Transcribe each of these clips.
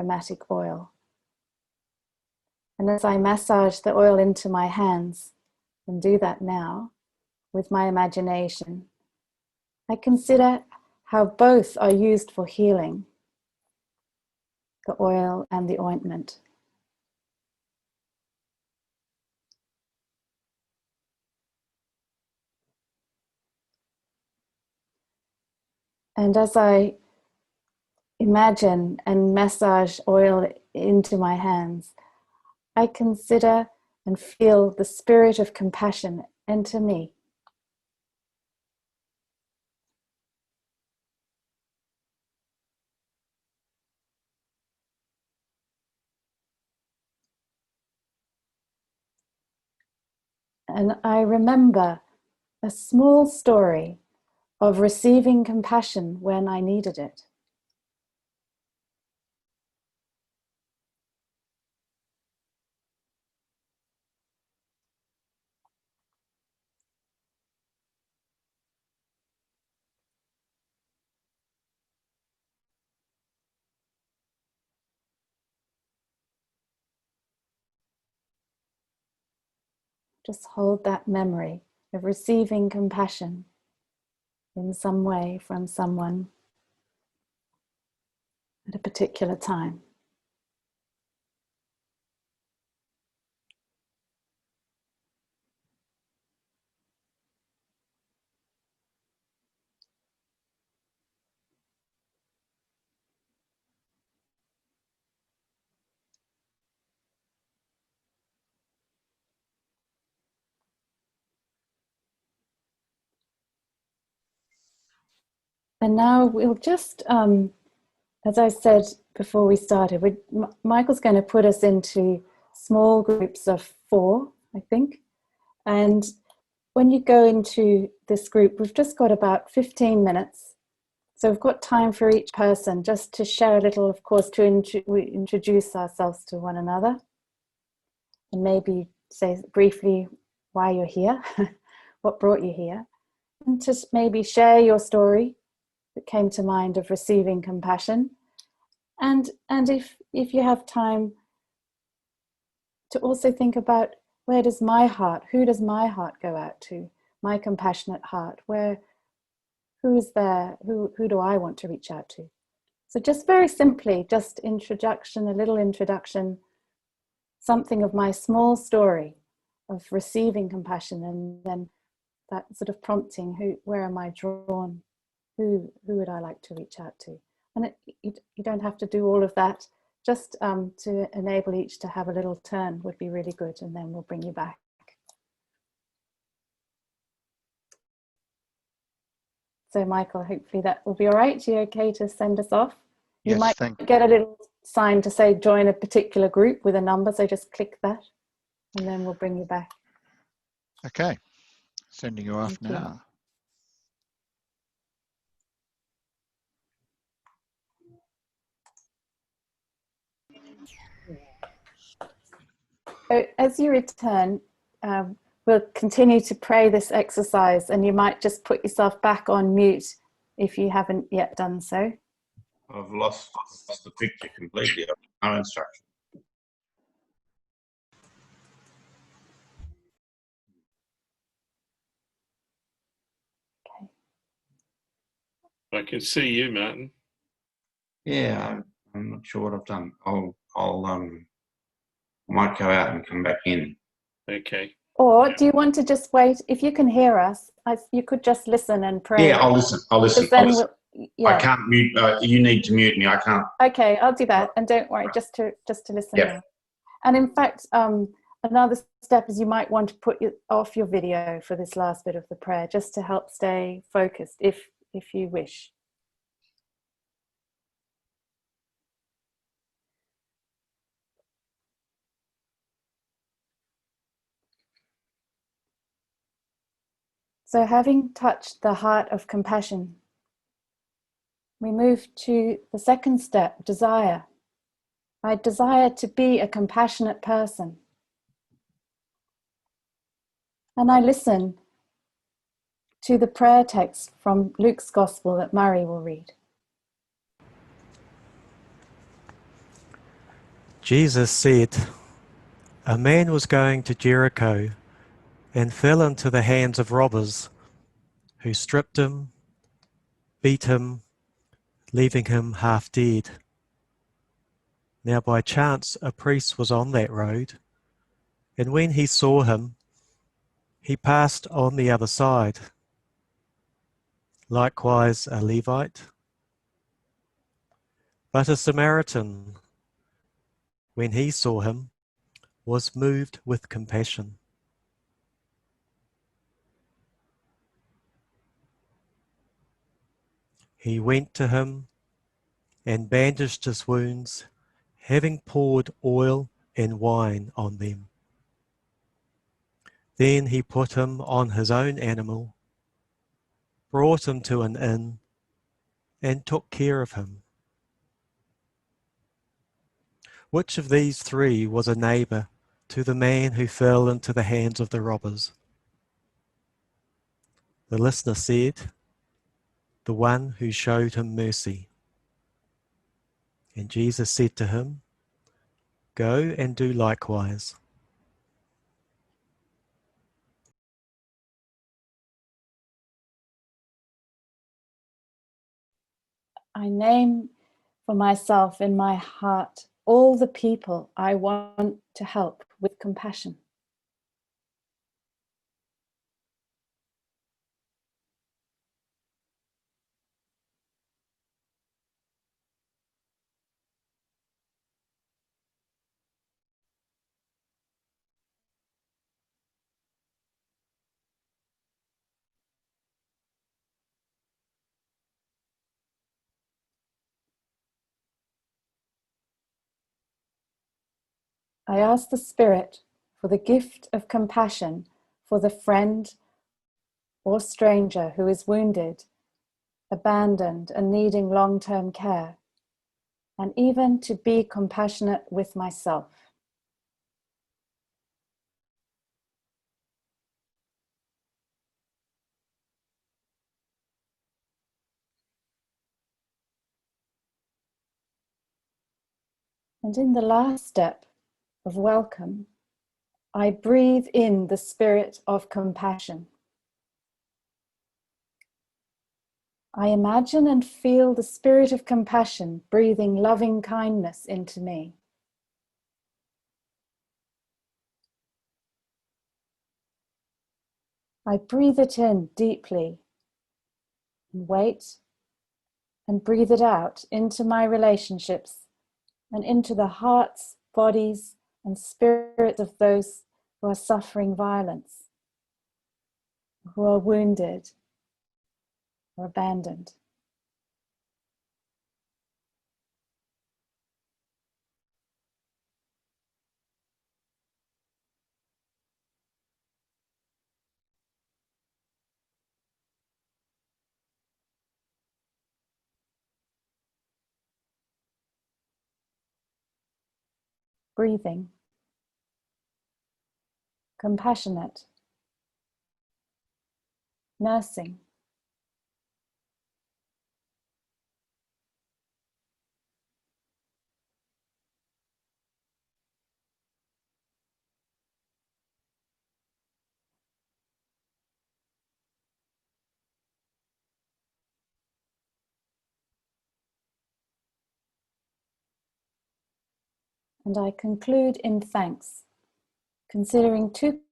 aromatic oil. And as I massage the oil into my hands, and do that now with my imagination, I consider how both are used for healing, the oil and the ointment. And as I imagine and massage oil into my hands, I consider and feel the spirit of compassion enter me. And I remember a small story of receiving compassion when I needed it. Just hold that memory of receiving compassion in some way from someone at a particular time. And now we'll just, as I said before we started, Michael's going to put us into small groups of 4, I think. And when you go into this group, we've just got about 15 minutes. So we've got time for each person just to share a little, of course, we introduce ourselves to one another. And maybe say briefly why you're here, what brought you here. And just maybe share your story that came to mind of receiving compassion. And if you have time to also think about, where does my heart, who does my heart go out to? My compassionate heart, who is there, who do I want to reach out to? So just very simply, just introduction, a little introduction, something of my small story of receiving compassion, and then that sort of prompting, where am I drawn? Who would I like to reach out to? And you don't have to do all of that. Just to enable each to have a little turn would be really good, and then we'll bring you back. So Michael, hopefully that will be all right. You okay to send us off? You Yes, might get a little sign to say join a particular group with a number, so just click that and then we'll bring you back. Okay, sending you off Thank now. So as you return, we'll continue to pray this exercise, and you might just put yourself back on mute if you haven't yet done so. I've lost the picture completely. No instruction. Okay. I can see you, Martin. Yeah, I'm not sure what I've done. I might go out and come back in. Okay. Or do you want to just wait? If you can hear us, you could just listen and pray. Yeah, I'll listen. Because then I can't mute. You need to mute me. I can't. Okay, I'll do that. And don't worry, just to listen. Yep. Now. And in fact, another step is you might want to put off your video for this last bit of the prayer, just to help stay focused, if you wish. So having touched the heart of compassion, we move to the second step, desire. I desire to be a compassionate person. And I listen to the prayer text from Luke's Gospel that Murray will read. Jesus said, "A man was going to Jericho and fell into the hands of robbers, who stripped him, beat him, leaving him half dead. Now by chance a priest was on that road, and when he saw him, he passed on the other side. Likewise a Levite. But a Samaritan, when he saw him, was moved with compassion. He went to him and bandaged his wounds, having poured oil and wine on them. Then he put him on his own animal, brought him to an inn, and took care of him. Which of these three was a neighbor to the man who fell into the hands of the robbers?" The listener said, "The one who showed him mercy." And Jesus said to him, "Go and do likewise." I name for myself in my heart all the people I want to help with compassion. I ask the Spirit for the gift of compassion for the friend or stranger who is wounded, abandoned, and needing long-term care, and even to be compassionate with myself. And in the last step of welcome, I breathe in the spirit of compassion. I imagine and feel the spirit of compassion breathing loving kindness into me. I breathe it in deeply and wait and breathe it out into my relationships and into the hearts, bodies, and spirits of those who are suffering violence, who are wounded or abandoned. Breathing, compassionate, nursing, and I conclude in thanks, considering two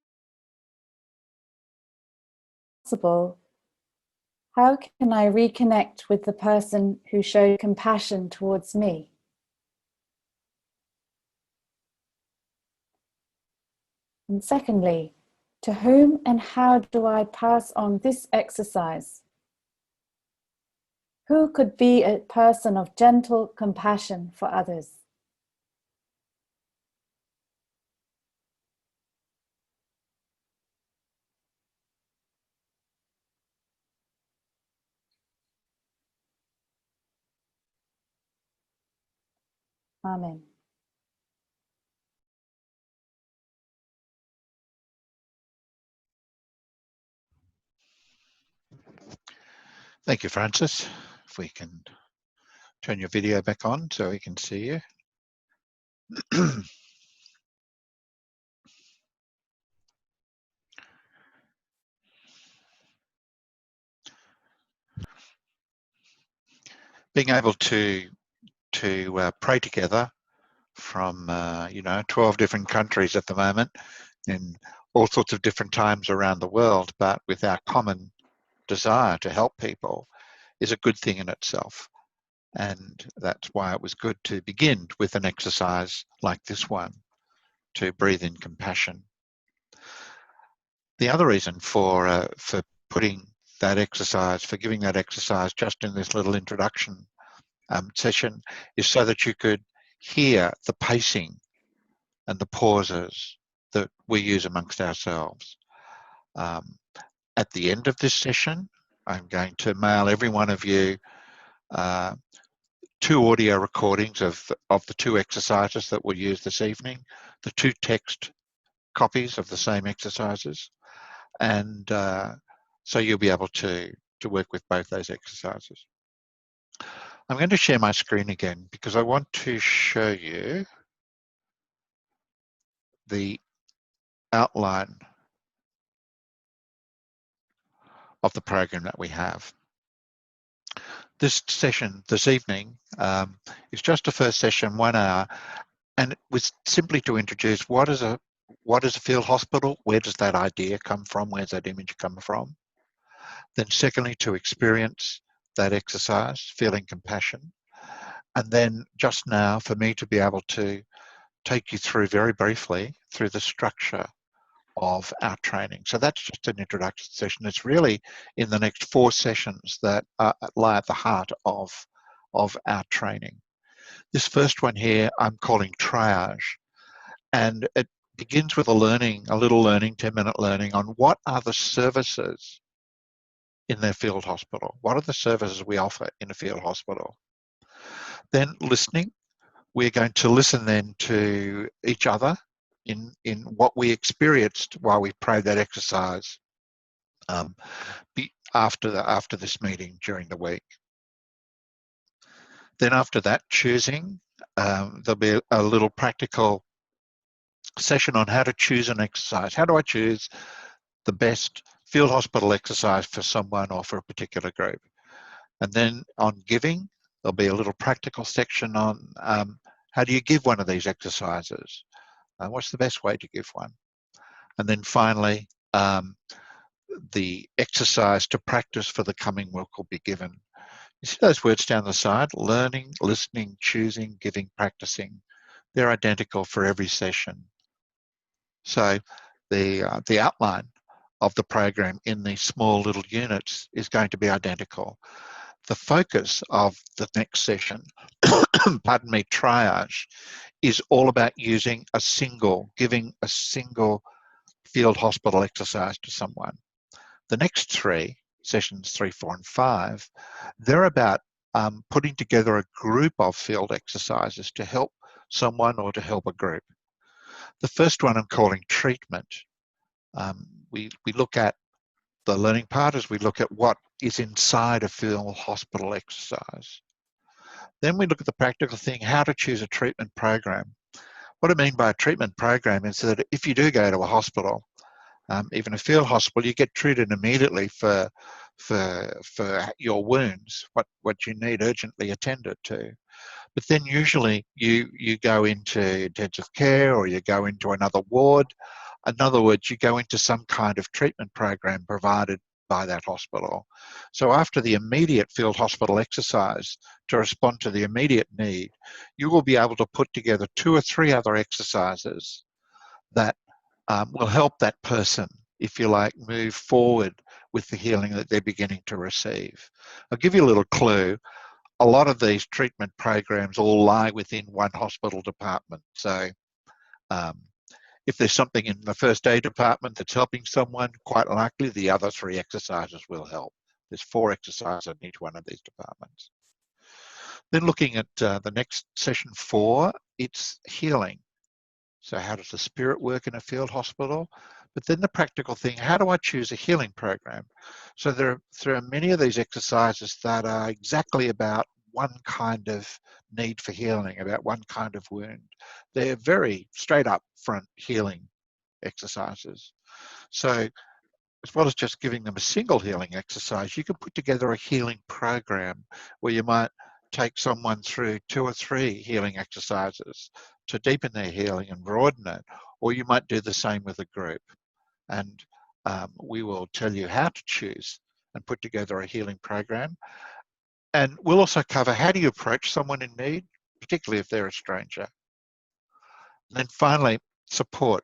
possible. How can I reconnect with the person who showed compassion towards me? And secondly, to whom and how do I pass on this exercise? Who could be a person of gentle compassion for others? Amen. Thank you, Francis. If we can turn your video back on so we can see you. Being able to pray together from 12 different countries at the moment in all sorts of different times around the world, but with our common desire to help people is a good thing in itself. And that's why it was good to begin with an exercise like this one, to breathe in compassion. The other reason for putting that exercise, for giving that exercise just in this little introduction session, is so that you could hear the pacing and the pauses that we use amongst ourselves. At the end of this session, I'm going to mail every one of you 2 audio recordings of the 2 exercises that we'll use this evening, the 2 text copies of the same exercises, and so you'll be able to work with both those exercises. I'm going to share my screen again because I want to show you the outline of the program that we have. This session this evening is just a first session, 1 hour, and it was simply to introduce what is a field hospital, where does that idea come from, where's that image come from. Then secondly, to experience that exercise, feeling compassion. And then just now for me to be able to take you through very briefly through the structure of our training. So that's just an introduction session. It's really in the next 4 sessions that lie at the heart of our training. This first one here I'm calling triage, and it begins with a little learning, 10-minute learning on what are the services in their field hospital. What are the services we offer in a field hospital? Then listening. We're going to listen then to each other in what we experienced while we prayed that exercise after this meeting during the week. Then after that, choosing. There'll be a little practical session on how to choose an exercise. How do I choose the best field hospital exercise for someone or for a particular group? And then on giving, there'll be a little practical section on how do you give one of these exercises? What's the best way to give one? And then finally, the exercise to practice for the coming week will be given. You see those words down the side? Learning, listening, choosing, giving, practicing. They're identical for every session. So the outline of the program in these small little units is going to be identical. The focus of the next session, pardon me, triage, is all about giving a single field hospital exercise to someone. The next 3, sessions 3, 4, and 5, they're about putting together a group of field exercises to help someone or to help a group. The first one I'm calling treatment. We look at the learning part as we look at what is inside a field hospital exercise. Then we look at the practical thing, how to choose a treatment program. What I mean by a treatment program is that if you do go to a hospital, even a field hospital, you get treated immediately for your wounds, what you need urgently attended to. But then usually you go into intensive care or you go into another ward. In other words, you go into some kind of treatment program provided by that hospital. So after the immediate field hospital exercise to respond to the immediate need, you will be able to put together 2 or 3 other exercises that will help that person, if you like, move forward with the healing that they're beginning to receive. I'll give you a little clue. A lot of these treatment programs all lie within one hospital department. So if there's something in the first aid department that's helping someone, quite likely the other 3 exercises will help. There's 4 exercises in each one of these departments. Then looking at the next session 4, it's healing. So how does the spirit work in a field hospital? But then the practical thing, how do I choose a healing program? So there are many of these exercises that are exactly about one kind of need for healing, about one kind of wound. They're very straight up front healing exercises. So as well as just giving them a single healing exercise, you can put together a healing program where you might take someone through 2 or 3 healing exercises to deepen their healing and broaden it, or you might do the same with a group. And we will tell you how to choose and put together a healing program. And we'll also cover how do you approach someone in need, particularly if they're a stranger. And then finally, support.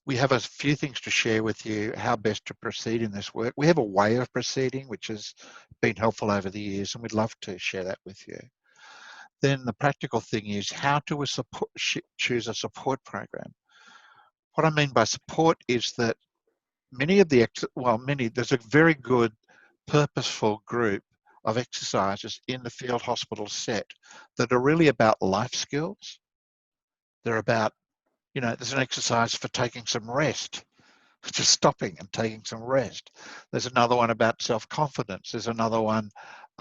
We have a few things to share with you, how best to proceed in this work. We have a way of proceeding which has been helpful over the years, and we'd love to share that with you. Then the practical thing is how to choose a support program. What I mean by support is that there's a very good purposeful group of exercises in the field hospital set that are really about life skills. They're about, there's an exercise for taking some rest, just stopping and taking some rest. There's another one about self-confidence. There's another one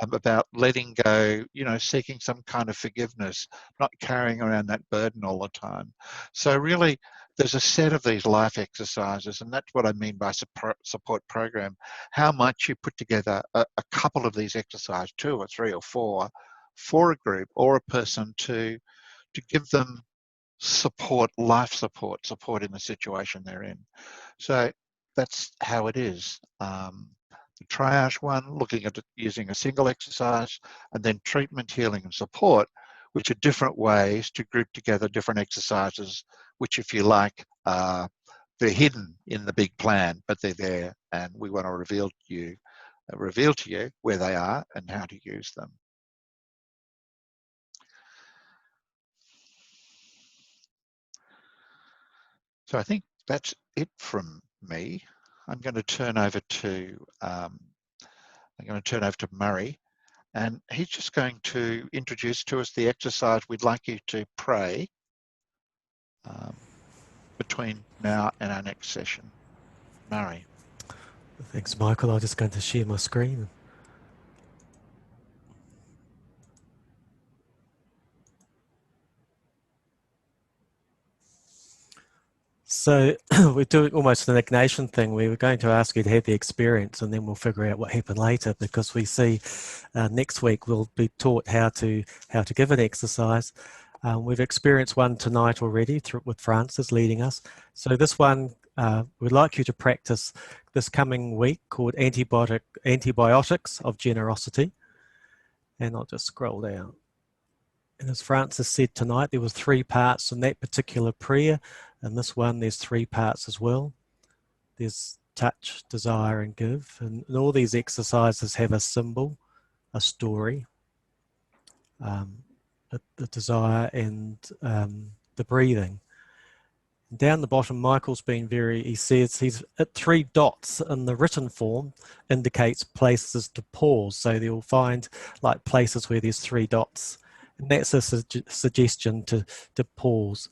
about letting go, seeking some kind of forgiveness, not carrying around that burden all the time. So really, there's a set of these life exercises, and that's what I mean by support program. How much you put together a couple of these exercises, 2 or 3 or 4, for a group or a person to give them support, life support in the situation they're in. So that's how it is. The triage one, looking at it using a single exercise, and then treatment, healing and support, which are different ways to group together different exercises, which, if you like, they're hidden in the big plan, but they're there, and we want to reveal to you where they are and how to use them. So I think that's it from me. I'm going to turn over to Murray, and he's just going to introduce to us the exercise we'd like you to pray between now and our next session. Murray. Thanks, Michael. I'm just going to share my screen. So we're doing almost an Ignatian thing. We were going to ask you to have the experience, and then we'll figure out what happened later, because we see next week we'll be taught how to give an exercise. We've experienced one tonight already with Francis leading us. So this one we'd like you to practice this coming week, called Antibiotics of Generosity. And I'll just scroll down. And as Francis said tonight, there was 3 parts in that particular prayer. And this one, there's 3 parts as well. There's touch, desire, and give. And all these exercises have a symbol, a story, the desire, and the breathing. Down the bottom, Michael's been he says he's at 3 dots in the written form indicates places to pause. So you'll find like places where there's 3 dots. And that's a suggestion to pause.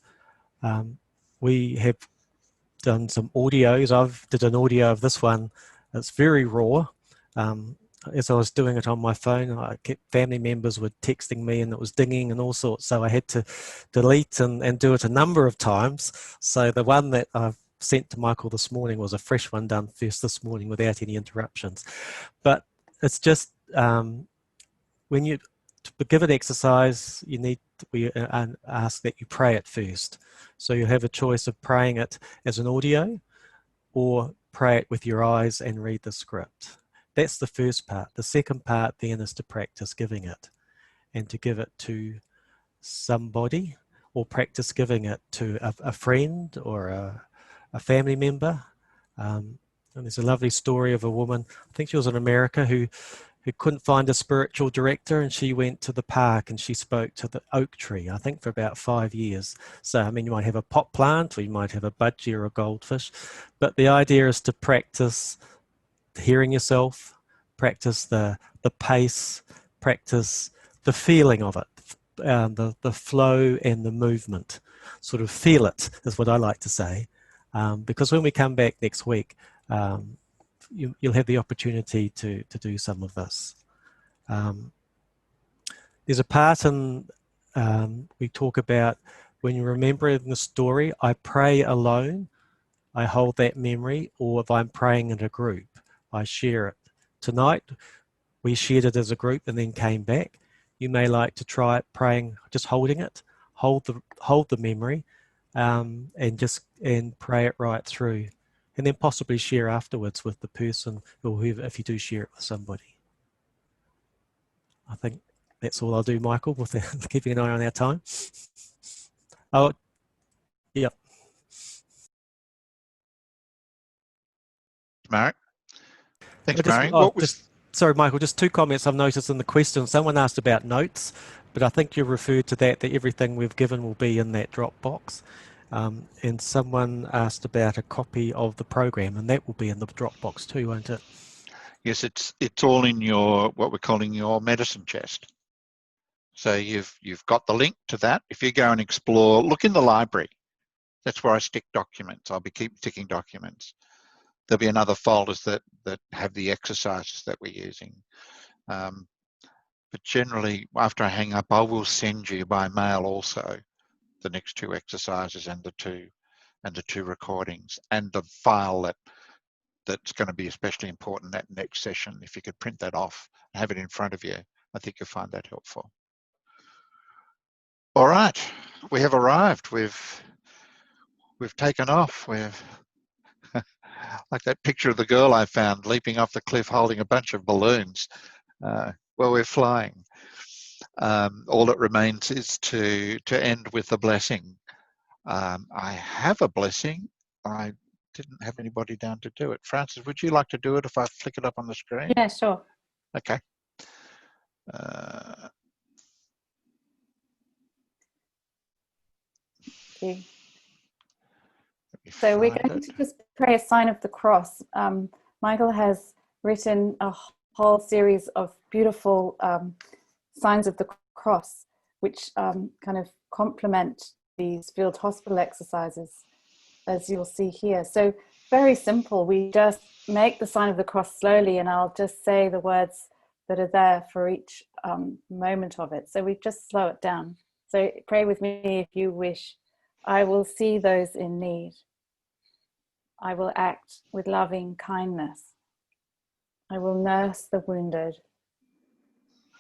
We have done some audios. I've did an audio of this one. It's very raw. As I was doing it on my phone, family members were texting me and it was dinging and all sorts. So I had to delete and do it a number of times. So the one that I've sent to Michael this morning was a fresh one done first this morning without any interruptions. But it's just when you give an exercise, we ask that you pray it first. So you have a choice of praying it as an audio or pray it with your eyes and read the script. That's the first part. The second part then is to practice giving it, and to give it to somebody, or practice giving it to a friend or a family member. And there's a lovely story of a woman, I think she was in America, who couldn't find a spiritual director, and she went to the park and she spoke to the oak tree, I think for about 5 years. So, I mean, you might have a pot plant, or you might have a budgie or a goldfish, but the idea is to practice hearing yourself, practice the pace, practice the feeling of it, the flow and the movement. Sort of feel it is what I like to say, because when we come back next week, you'll have the opportunity to do some of this. There's a part in we talk about when you're remembering the story, I pray alone, I hold that memory, or if I'm praying in a group, I share it. Tonight, we shared it as a group and then came back. You may like to try it praying, just holding it, hold the memory, and pray it right through, and then possibly share afterwards with the person or whoever, if you do share it with somebody. I think that's all I'll do, Michael, with keeping an eye on our time. Oh, yeah. Mark. Thanks, Mark. Sorry, Michael, just two comments I've noticed in the question. Someone asked about notes, but I think you referred to that everything we've given will be in that Dropbox. And someone asked about a copy of the program, and that will be in the Dropbox too, won't it? Yes, it's all in your, what we're calling your medicine chest. So you've got the link to that. If you go and explore, look in the library. That's where I stick documents. I'll keep sticking documents. There'll be another folders that have the exercises that we're using. But generally, after I hang up, I will send you by mail also the next two exercises and the two recordings and the file that's going to be especially important that next session. If you could print that off and have it in front of you, I think you'll find that helpful. All right, we have arrived. We've taken off. We've like that picture of the girl I found leaping off the cliff holding a bunch of balloons. Well, we're flying. All that remains is to end with the blessing. I have a blessing. I didn't have anybody down to do it. Francis, would you like to do it if I flick it up on the screen? Yeah, sure. Okay. Okay. So we're going to just pray a sign of the cross. Michael has written a whole series of beautiful signs of the cross, which kind of complement these field hospital exercises, as you'll see here. So very simple. We just make the sign of the cross slowly, and I'll just say the words that are there for each moment of it. So we just slow it down. So pray with me if you wish. I will see those in need. I will act with loving kindness. I will nurse the wounded.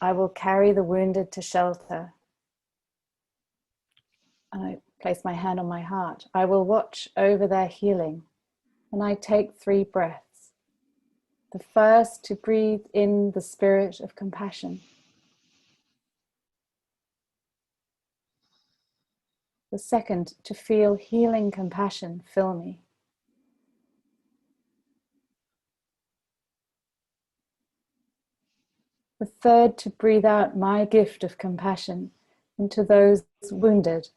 I will carry the wounded to shelter. And I place my hand on my heart. I will watch over their healing. And I take 3 breaths. The first, to breathe in the spirit of compassion. The second, to feel healing compassion fill me. The third, to breathe out my gift of compassion into those wounded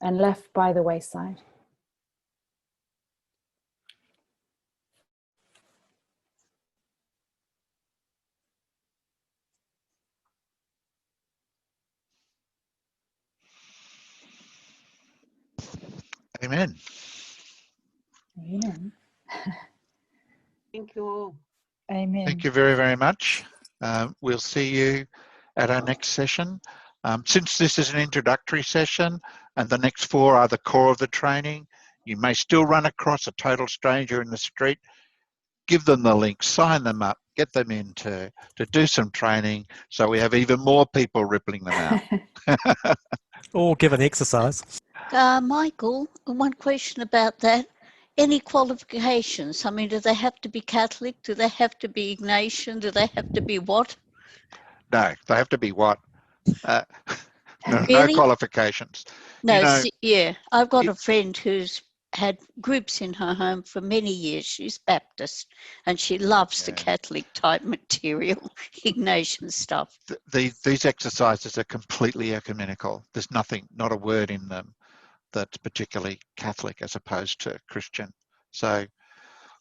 and left by the wayside. Amen. Amen. Thank you all. Amen. Thank you very, very much. We'll see you at our next session. Since this is an introductory session and the next 4 are the core of the training, you may still run across a total stranger in the street. Give them the link, sign them up, get them in to do some training so we have even more people rippling them out. Or give an exercise. Michael, one question about that. Any qualifications? I mean, do they have to be Catholic? Do they have to be Ignatian? Do they have to be what? No, they have to be what? No, Really? no qualifications. No, You know, yeah. I've got a friend who's had groups in her home for many years. She's Baptist and she loves the Catholic type material, Ignatian stuff. These exercises are completely ecumenical. There's nothing, not a word in them that's particularly Catholic as opposed to Christian. So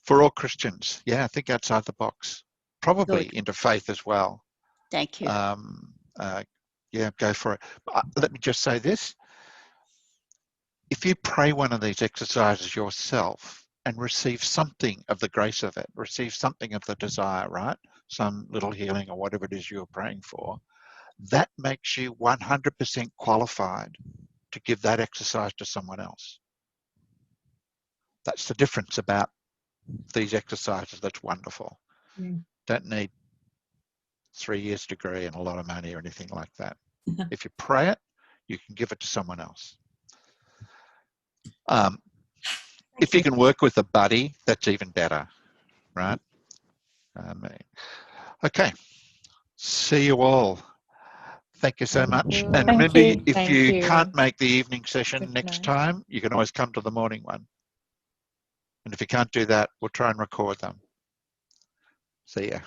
for all Christians, yeah, I think outside the box, probably Good. interfaith as well. Thank you. Yeah, go for it. Let me just say this. If you pray one of these exercises yourself and receive something of the grace of it, receive something of the desire, right? Some little healing or whatever it is you're praying for, that makes you 100% qualified to give that exercise to someone else. That's the difference about these exercises. That's wonderful. Mm. Don't need 3 years degree and a lot of money or anything like that. If you pray it, you can give it to someone else. If you can work with a buddy, that's even better, right? Okay, see you all. Thank you so much. And Thank remember, you. if Thank you you. can't make the evening session Good next night. time, you can always come to the morning one. And if you can't do that, we'll try and record them. See ya.